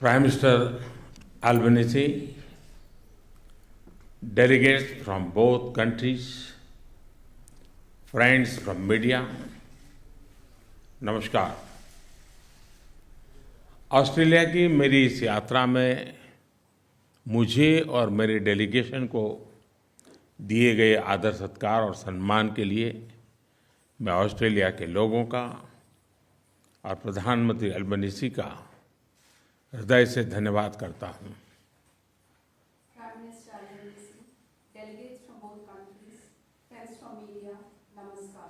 Prime Minister Albanese, delegates from both countries, friends from media, नमस्कार। Australia की मेरी इस यात्रा में मुझे और मेरे डेलीगेशन को दिए गए आदर सत्कार और सम्मान के लिए मैं ऑस्ट्रेलिया के लोगों का और प्रधानमंत्री अल्बनीज़ी का हृदय से धन्यवाद करता हूँ। Prime Minister Albanese, delegates from both countries, friends from media, namaskar.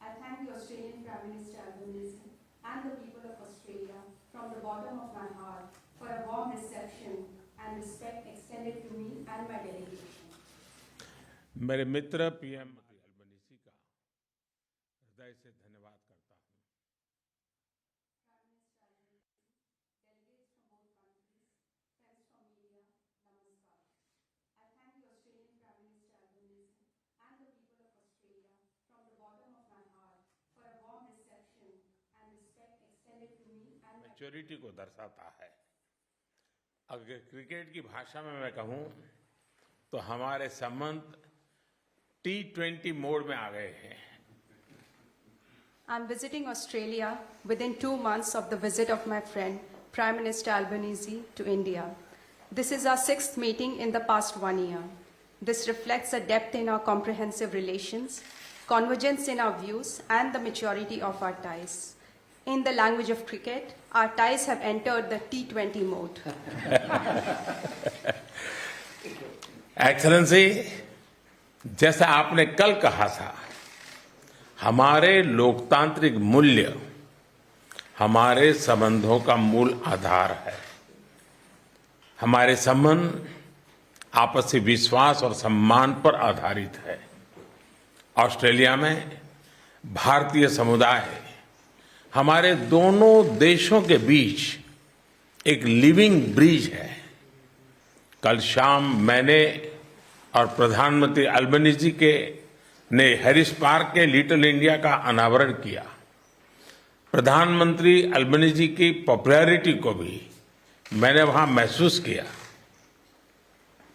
I thank the Australian Prime Minister Albanese and the people of Australia from the bottom of my heart for a warm reception and respect extended to me and my delegation. मेरे मित्र PM Albanese का हृदय से धन्यवाद करता हूँ। Prime Minister Albanese, delegates from both countries, friends from media, namaskar. I thank the Australian Prime Minister Albanese and the people of Australia from the bottom of my heart for a warm reception and respect extended to me and my maturity को दर्शाता है। अगर cricket की भाषा में मैं कहूँ तो हमारे संबंध T20 मोड में आ गए हैं। I'm visiting Australia within 2 months of the visit of my friend, Prime Minister Albanese, to India. This is our 6th meeting in the past 1 year. This reflects a depth in our comprehensive relations, convergence in our views, and the maturity of our ties. In the language of cricket, our ties have entered the T20 mode. Excellency, जैसा आपने कल कहा था, हमारे लोकतांत्रिक मूल्य हमारे संबंधों का मूल आधार है। हमारे संबंध आपसी विश्वास और सम्मान पर आधारित है। ऑस्ट्रेलिया में भारतीय समुदाय हमारे दोनों देशों के बीच एक लिविंग ब्रिज है। कल शाम मैंने और प्रधानमंत्री अल्बनीज़ी ने हैरिस पार्क के लिटिल इंडिया का अनावरण किया। प्रधानमंत्री अल्बनीज़ी की पॉपुलैरिटी को भी मैंने वहां महसूस किया।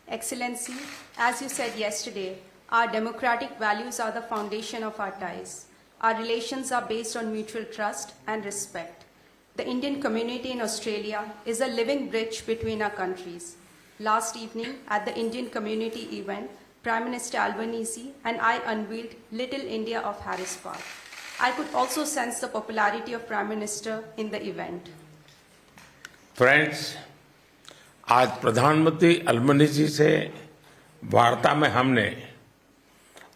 Excellency, as you said yesterday, our democratic values are the foundation of our ties. Our relations are based on mutual trust and respect. The Indian community in Australia is a living bridge between our countries. Last evening, at the Indian community event, Prime Minister Albanese and I unveiled Little India of Harris Park. I could also sense the popularity of Prime Minister in the event. Friends, आज प्रधानमंत्री Albanese से वार्ता में हमने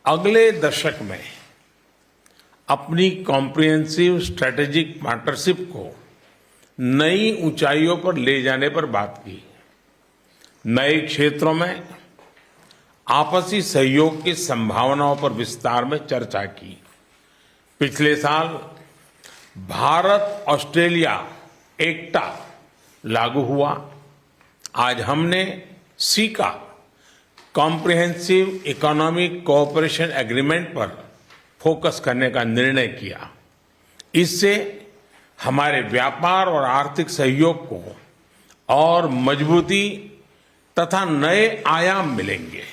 अगले दशक में अपनी कॉम्प्रिहेंसिव स्ट्रेटेजिक पार्टनरशिप को नई ऊंचाइयों पर ले जाने पर बात की। नए क्षेत्रों में आपसी सहयोग की संभावनाओं पर विस्तार में चर्चा की। पिछले साल भारत ऑस्ट्रेलिया एकटा लागू हुआ। आज हमने caeca comprehensive economic cooperation agreement पर फोकस करने का निर्णय किया। इससे हमारे व्यापार और आर्थिक सहयोग को और मजबूती तथा नए आयाम मिलेंगे।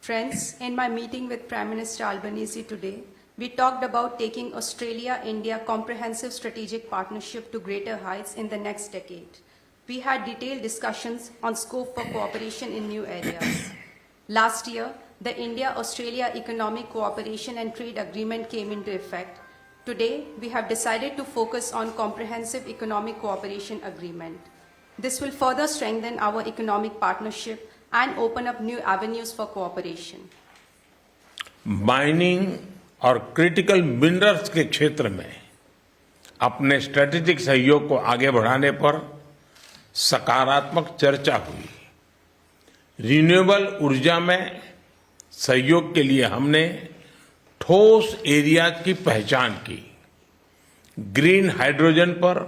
Friends, in my meeting with Prime Minister Albanese today, we talked about taking Australia-India comprehensive strategic partnership to greater heights in the next decade. We had detailed discussions on scope for cooperation in new areas. Last year, the India-Australia Economic Cooperation and Trade Agreement came into effect. Today, we have decided to focus on Comprehensive Economic Cooperation Agreement. This will further strengthen our economic partnership and open up new avenues for cooperation. Mining और critical minerals के क्षेत्र में अपने strategic सहयोग को आगे बढ़ाने पर सकारात्मक चर्चा हुई। रिन्यूएबल ऊर्जा में सहयोग के लिए हमने ठोस एरियाज की पहचान की। ग्रीन हाइड्रोजन पर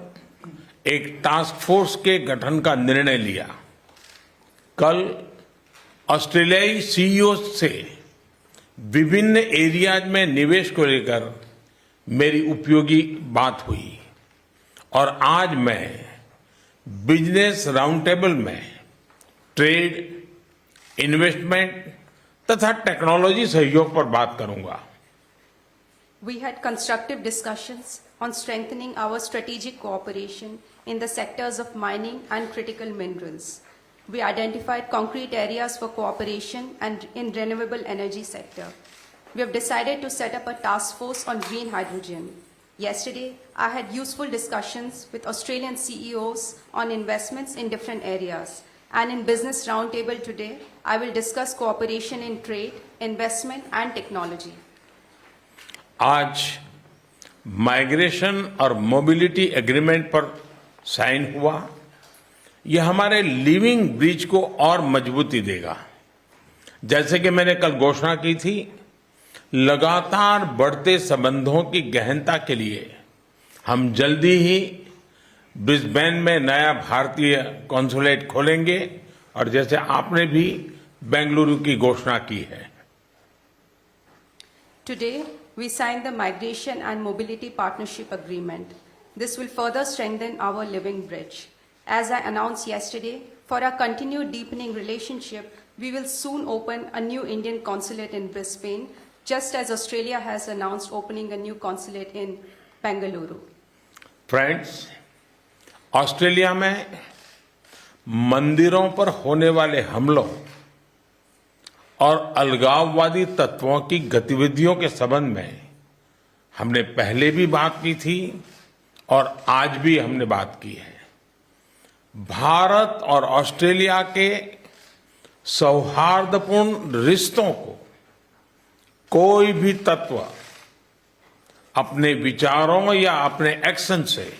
एक टास्क फोर्स के गठन का निर्णय लिया। कल ऑस्ट्रेलियाई सीईओ से विभिन्न एरियाज में निवेश को लेकर मेरी उपयोगी बात हुई और आज मैं बिजनेस राउंड टेबल में ट्रेड, इन्वेस्टमेंट तथा टेक्नोलॉजी सहयोग पर बात करूंगा। We had constructive discussions on strengthening our strategic cooperation in the sectors of mining and critical minerals. We identified concrete areas for cooperation and in renewable energy sector. We have decided to set up a task force on green hydrogen. Yesterday, I had useful discussions with Australian CEOs on investments in different areas. And in Business Roundtable today, I will discuss cooperation in trade, investment and technology. आज migration और mobility agreement पर sign हुआ। यह हमारे living bridge को और मजबूती देगा। जैसे कि मैंने कल घोषणा की थी, लगातार बढ़ते संबंधों की गहनता के लिए हम जल्दी ही ब्रिस्बेन में नया भारतीय कॉन्सुलेट खोलेंगे और जैसे आपने भी बेंगलुरु की घोषणा की है। Today, we signed the Migration and Mobility Partnership Agreement. This will further strengthen our living bridge. As I announced yesterday, for our continued deepening relationship, we will soon open a new Indian consulate in Brisbane, just as Australia has announced opening a new consulate in Bengaluru. Friends, Australia में मंदिरों पर होने वाले हमलों और अलगाववादी तत्वों की गतिविधियों के संबंध में हमने पहले भी बात की थी और आज भी हमने बात की है। भारत और ऑस्ट्रेलिया के सौहार्दपूर्ण रिश्तों को कोई भी तत्व अपने विचारों या अपने एक्शन से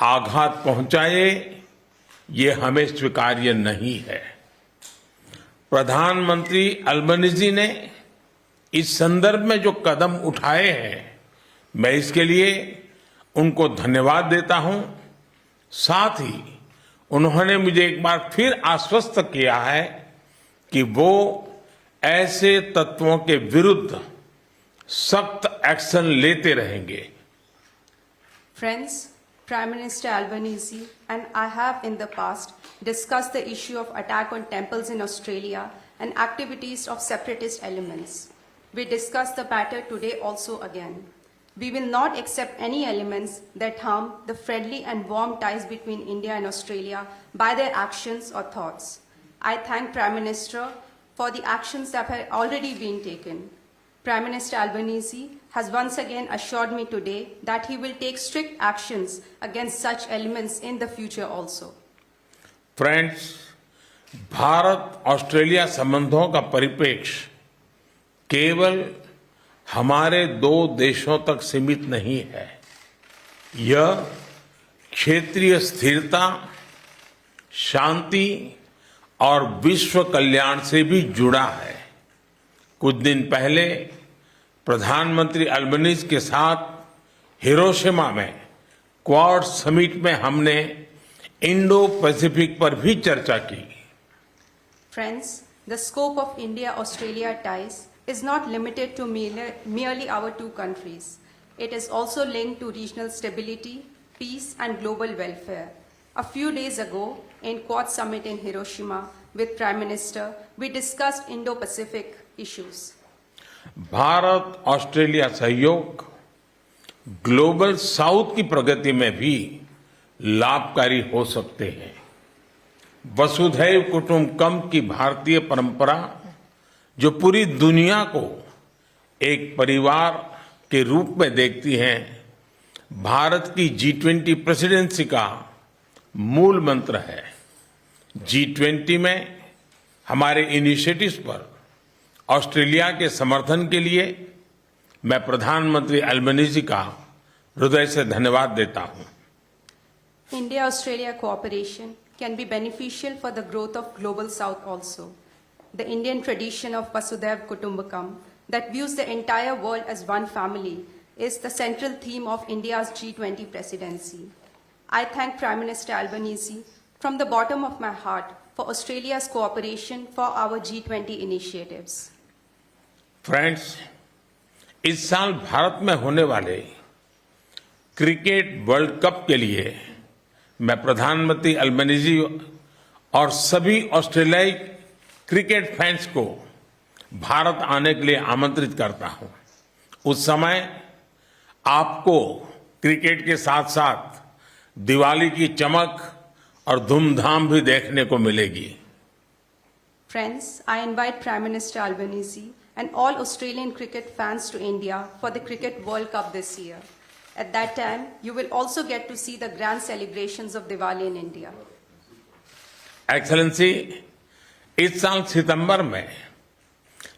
आघात पहुंचाए, ये हमें स्वीकार्य नहीं है। प्रधानमंत्री अल्बनीजी ने इस संदर्भ में जो कदम उठाए हैं, मैं इसके लिए उनको धन्यवाद देता हूं। साथ ही उन्होंने मुझे एक बार फिर आश्वस्त किया है कि वो ऐसे तत्वों के विरुद्ध सख्त एक्शन लेते रहेंगे। Friends, Prime Minister Albanese and I have in the past discussed the issue of attack on temples in Australia and activities of separatist elements. We discussed the matter today also again. We will not accept any elements that harm the friendly and warm ties between India and Australia by their actions or thoughts. I thank Prime Minister for the actions that have already been taken. Prime Minister Albanese has once again assured me today that he will take strict actions against such elements in the future also. Friends, Bharat Australia संबंधों का परिप्रेक्ष्य केवल हमारे दो देशों तक सीमित नहीं है। यह क्षेत्रीय स्थिरता, शांति और विश्व कल्याण से भी जुड़ा है। कुछ दिन पहले प्रधानमंत्री अल्बनीज के साथ हिरोशिमा में क्वाड समिट में हमने इंडो पैसिफिक पर भी चर्चा की। Friends, the scope of India-Australia ties is not limited to merely our two countries. It is also linked to regional stability, peace and global welfare. A few days ago, in Quad Summit in Hiroshima with Prime Minister, we discussed Indo-Pacific issues. Bharat Australia सहयोग global south की प्रगति में भी लाभकारी हो सकते हैं। वसुधैव कुटुंबकम की भारतीय परंपरा जो पूरी दुनिया को एक परिवार के रूप में देखती है, भारत की G20 प्रेसिडेंसी का मूल मंत्र है। G20 में हमारे इनिशिएटिव्स पर ऑस्ट्रेलिया के समर्थन के लिए मैं प्रधानमंत्री अल्बनीजी का हृदय से धन्यवाद देता हूं। India-Australia cooperation can be beneficial for the growth of Global South also. The Indian tradition of Vasudhaiv Kutumbakam that views the entire world as one family is the central theme of India's G20 presidency. I thank Prime Minister Albanese from the bottom of my heart for Australia's cooperation for our G20 initiatives. Friends, इस साल भारत में होने वाले cricket world cup के लिए मैं प्रधानमंत्री Albanese और सभी ऑस्ट्रेलियाई क्रिकेट फैंस को भारत आने के लिए आमंत्रित करता हूं। उस समय आपको क्रिकेट के साथ साथ दिवाली की चमक और धूमधाम भी देखने को मिलेगी। Friends, I invite Prime Minister Albanese and all Australian cricket fans to India for the Cricket World Cup this year. At that time, you will also get to see the grand celebrations of Diwali in India. Excellency, इस साल सितंबर में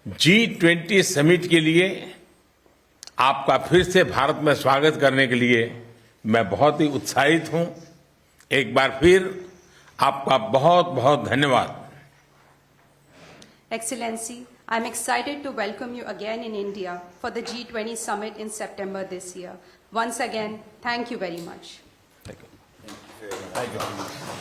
G20 summit के लिए आपका फिर से भारत में स्वागत करने के लिए मैं बहुत ही उत्साहित हूं। एक बार फिर आपका बहुत बहुत धन्यवाद। Excellency, I am excited to welcome you again in India for the G20 summit in September this year. Once again, thank you very much. Thank you.